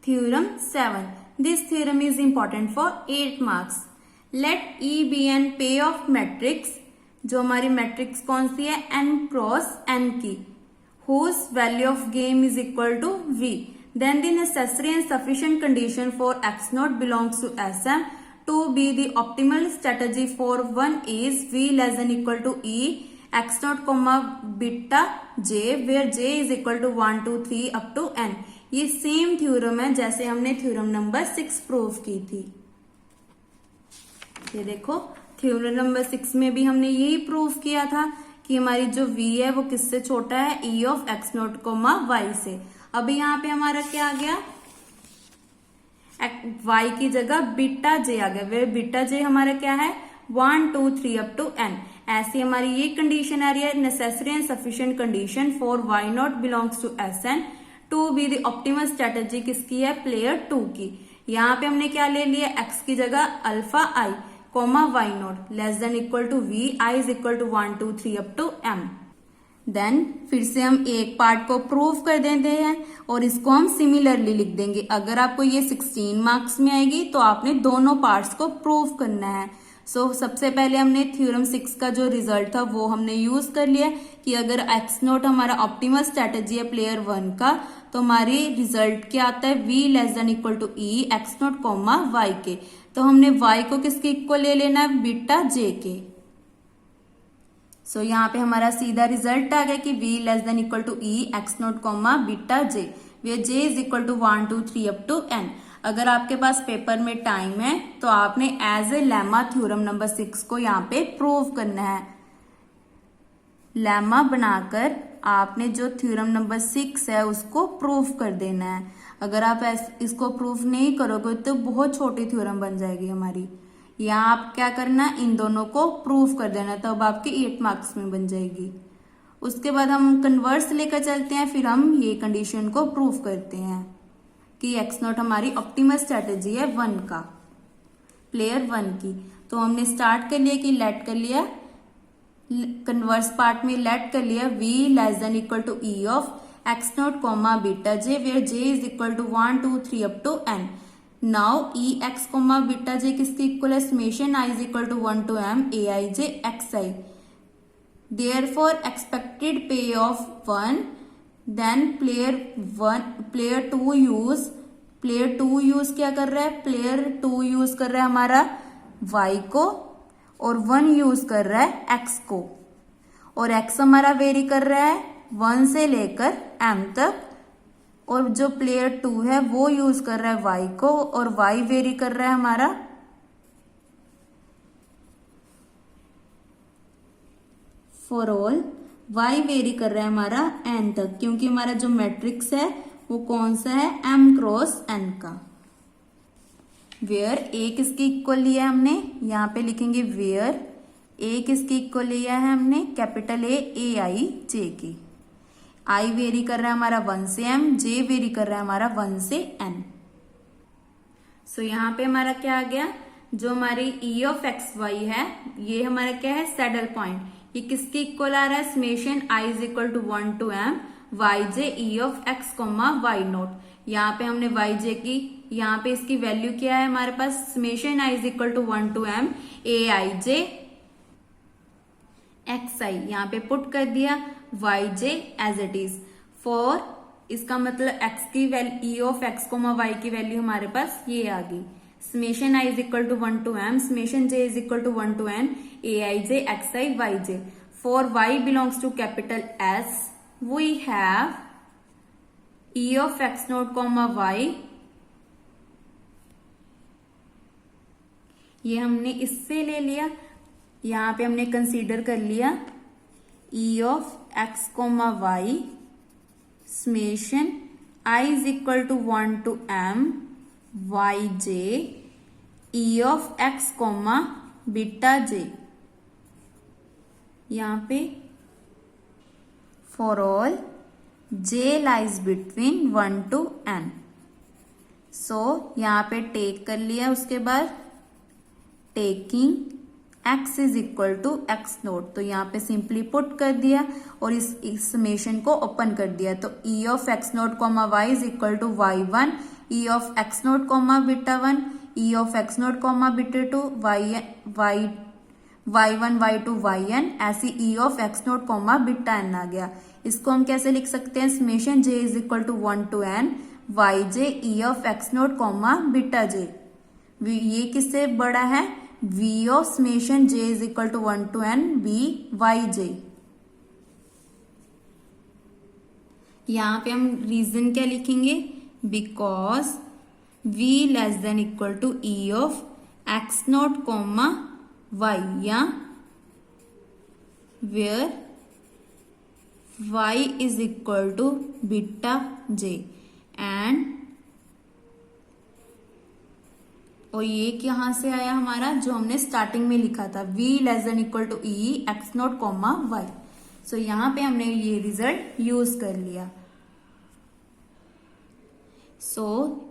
Theorem 7. This theorem is important for 8 marks. Let E be an payoff matrix, जो हमारी matrix कौन सी है, n cross n की, whose value of game is equal to v. Then the necessary and sufficient condition for x naught belongs to Sm. To be the optimal strategy for 1 is v less than equal to e x naught comma beta j, where j is equal to 1 2 3 up to n. ये same theorem है जैसे हमने theorem number 6 prove की थी। ये देखो theorem number 6 में भी हमने यही प्रूव किया था कि हमारी जो v है वो किससे छोटा है, e of x not comma y से। अभी यहाँ पे हमारा क्या आ गया, y की जगह बीटा j आ गया, वे बीटा j हमारा क्या है 1 2 3 अप टू n। ऐसी हमारी ये कंडीशन आ रही है, necessary and sufficient condition for y not belongs to Sn to be the optimal strategy किसकी है, प्लेयर 2 की। यहाँ पे हमने क्या ले लिया, x की जगह alpha i comma y not less than equal to v, i is equal to 1 2 3 up to m। Then फिर से हम एक पार्ट को प्रूव कर देते हैं और इसको हम सिमिलरली लिख देंगे। अगर आपको ये 16 मार्क्स में आएगी तो आपने दोनों पार्ट्स को प्रूव करना है। सबसे पहले हमने थ्योरम 6 का जो रिजल्ट था वो हमने यूज कर लिया कि अगर x नोट हमारा ऑप्टिमल स्ट्रेटेजी है प्लेयर 1 का, तो हमारी रिजल्ट क्या आता है, v less than equal to e x not comma y के। तो हमने y को किसके इक्वल ले लेना है, बीटा j के। यहाँ पे हमारा सीधा रिजल्ट आ गया कि v less than equal to e x not comma beta j, where j is equal to 1 2 3 up to n। अगर आपके पास पेपर में टाइम है तो आपने as a lemma theorem number 6 को यहाँ पे प्रूव करना है। लेमा बनाकर आपने जो थ्योरम नंबर 6 है उसको प्रूव कर देना है। अगर आप इसको प्रूव नहीं करोगे तो बहुत छोटी थ्योरम बन जाएगी हमारी। यहाँ आप क्या करना, इन दोनों को प्रूव कर देना, तब आपके 8 मार्क्स में बन जाएगी। उसके बाद हम कन्वर्स लेकर चलते हैं, फिर हम ये कंडीशन को प्रूव करते हैं कि x नॉट हमारी ऑप्टिमल स्ट्रेटेजी है 1 का, प्लेयर 1 की। तो हमने स्टार्ट कर लिया कि लेट कर लिया, कन्वर्स पार्ट में लेट कर लिया v less than equal to e of x not comma beta j, where j is equal to 1 2 3 up to n। Now e x comma beta j किसके equal है, summation i is equal to 1 to m a i j x i। Therefore expected pay off 1, then player 2 use क्या कर रहा है, player 2 use कर रहा है हमारा y को और 1 यूज कर रहा है x को, और x हमारा वेरी कर रहा है 1 से लेकर m तक, और जो प्लेयर 2 है वो यूज कर रहा है y को और y वेरी कर रहा है हमारा फॉर ऑल y वेरी कर रहा है हमारा n तक, क्योंकि हमारा जो मैट्रिक्स है वो कौन सा है, m क्रॉस n का। वेयर a किसके इक्वल लिया है हमने, यहाँ पे लिखेंगे वेयर a किसके इक्वल लिया है हमने, कैपिटल A i j की। i वेरी कर रहा है हमारा 1 से m, j वेरी कर रहा है हमारा 1 से n। यहाँ पे हमारा क्या आ गया, जो हमारी e ऑफ एक्स वाई है ये हमारा क्या है, सैडल पॉइंट। ये किसके इक्वल आ रहा है, summation i is equal to 1 to m y j e of x comma y not. यहाँ पे हमने y j की, यहाँ पे इसकी वैल्यू क्या है हमारे पास, summation i is equal to 1 to m a i j x i। यहाँ पे पुट कर दिया y j as it is for, इसका मतलब x की value e of x comma y की वैल्यू हमारे पास ये आ गई, summation i is equal to 1 to m summation j is equal to 1 to n a i j x i y j। For y belongs to capital S we have e of x not comma y, ये हमने इससे ले लिया, यहाँ पे हमने consider कर लिया e of x comma y summation i is equal to 1 to m y j e of x comma beta j। यहाँ पे for all j lies between 1 to n। यहाँ पे टेक कर लिया, उसके बाद taking x is equal to x not, तो यहाँ पे सिंपली पुट कर दिया और इस समेशन को ओपन कर दिया। तो e of x not comma y is equal to y1 e of x note comma beta 1, e of x note comma beta 2, y1 y2 yn, ऐसी e of x note comma beta n आ गया। इसको हम कैसे लिख सकते हैं, summation j is equal to 1 to n yj e of x note comma beta j। ये किससे बड़ा है, v of summation j is equal to 1 to n b yj। यहाँ पे हम रीजन क्या लिखेंगे, because v less than equal to E of x note comma y, या where y is equal to beta j and, और ये कहाँ से आया हमारा, जो हमने स्टार्टिंग में लिखा था v less than equal to E X note comma Y. So यहाँ पे हमने ये रिजल्ट यूज कर लिया। सो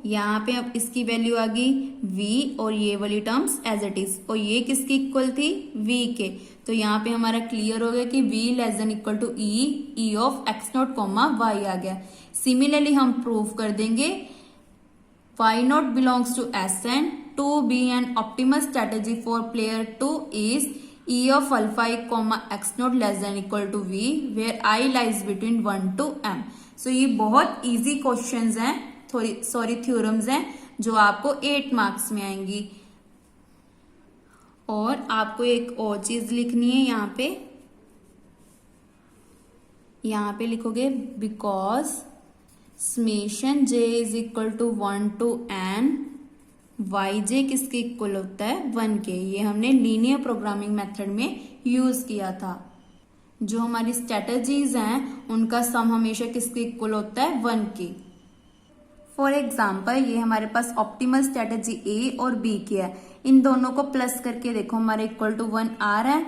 यहाँ पे अब इसकी वैल्यू आ गई v और ये वाली टर्म्स एज इट इज, और ये किसकी इक्वल थी, v के। तो यहाँ पे हमारा क्लियर हो गया कि v less than equal to E of x note comma Y आ गया। सिमिलरली हम प्रूव कर देंगे y not belongs to Sn to be an optimal strategy for player 2 is e of alpha I comma x naught less than equal to v where I lies between 1 to m। So ये बहुत easy questions हैं, theorems हैं जो आपको 8 marks में आएंगी। और आपको एक और चीज लिखनी है, यहाँ पे लिखोगे because summation j is equal to 1 to n yj किसके इक्वल होता है, 1 के। ये हमने लीनियर प्रोग्रामिंग मेथड में यूज किया था। जो हमारी स्ट्रेटजीज हैं उनका सम हमेशा किसके इक्वल होता है, 1 के। फॉर एग्जाम्पल ये हमारे पास ऑप्टिमल स्ट्रेटजी A और B की है, इन दोनों को प्लस करके देखो हमारे इक्वल टू 1 आ रहा है।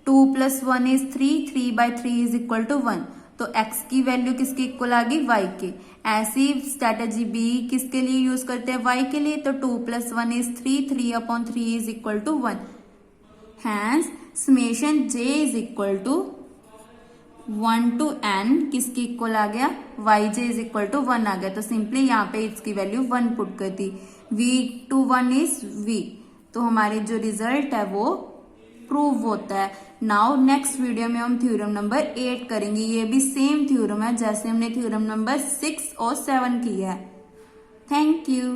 2 + 1 इज 3, 3/3 इज इक्वल टू 1, तो x की वैल्यू किसके इक्वल आ गई, y के। ऐसी स्ट्रेटजी B किसके लिए यूज करते हैं, y के लिए, तो 2 + 1 is 3, 3/3 is equal to 1। Hence summation j is equal to 1 to n किसके इक्वल आ गया, yj इज इक्वल टू 1 आ गया। तो सिंपली यहाँ पे इसकी वैल्यू 1 पुट कर दी, v to 1 इज v, तो हमारे जो रिजल्ट है वो प्रूव होता है। नाउ नेक्स्ट वीडियो में हम थ्योरम नंबर 8 करेंगे। ये भी सेम थ्योरम है जैसे हमने थ्योरम नंबर 6 और 7 किया है। Thank you.